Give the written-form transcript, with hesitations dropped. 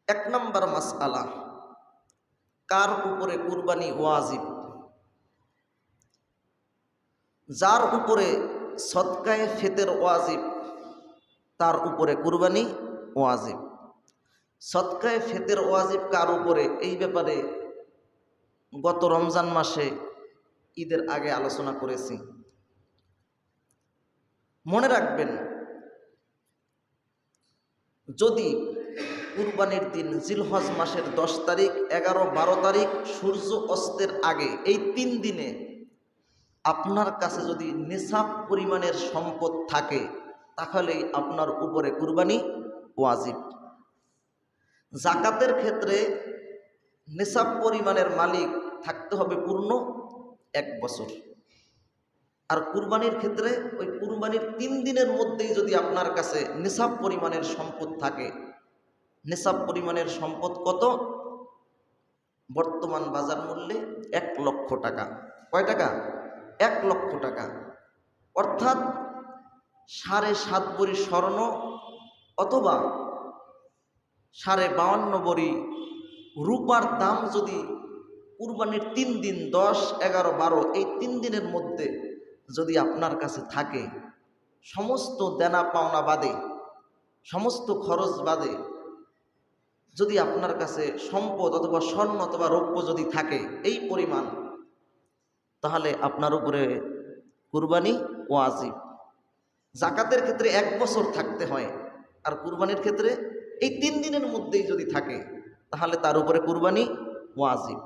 এক নম্বর মাসআলা, কার উপরে কুরবানি ওয়াজিব? যার উপরে সদকায়ে ফিতর ওয়াজিব তার উপরে কুরবানি ওয়াজিব। সদকায়ে ফিতর ওয়াজিব কার উপরে, এই ব্যাপারে গত রমজান মাসে ঈদের আগে আলোচনা করেছি। মনে রাখবেন, যদি কুরবানির দিন জিলহজ মাসের 10 তারিখ, 11, 12 তারিখ সূর্য অস্তের আগে এই 3 দিনে আপনার কাছে যদি নিসাব পরিমাণের সম্পদ থাকে, তাহলেই আপনার উপরে কুরবানি ওয়াজিব। জাকাতের ক্ষেত্রে নিসাব পরিমাণের মালিক থাকতে হবে পূর্ণ 1 বছর। আর কুরবানির ক্ষেত্রে ওই কুরবানির 3 দিনের মধ্যেই যদি আপনার কাছে নিসাব পরিমাণের সম্পদ থাকে। নিসাব পরিমাণের সম্পদ কত? বর্তমান বাজার মূল্যে 1 লক্ষ টাকা। কয় টাকা? 1 লক্ষ টাকা। অর্থাৎ 7.5 ভরি স্বর্ণ অথবা 52.5 ভরি রূপার দাম যদি কুরবানির 3 দিন 10, 11, 12 এই 3 দিনের মধ্যে যদি আপনার কাছে থাকে, সমস্ত দেনা পাওনা বাদে, সমস্ত খরচ বাদে যদি আপনার কাছে সম্পদ অথবা স্বর্ণ অথবা রৌপ্য যদি থাকে এই পরিমাণ, তাহলে আপনার উপরে কুরবানি ওয়াজিব। জাকাতের ক্ষেত্রে 1 বছর থাকতে হয়, আর কুরবানির ক্ষেত্রে এই 3 দিনের মধ্যেই যদি থাকে, তাহলে তার উপরে কুরবানি ওয়াজিব।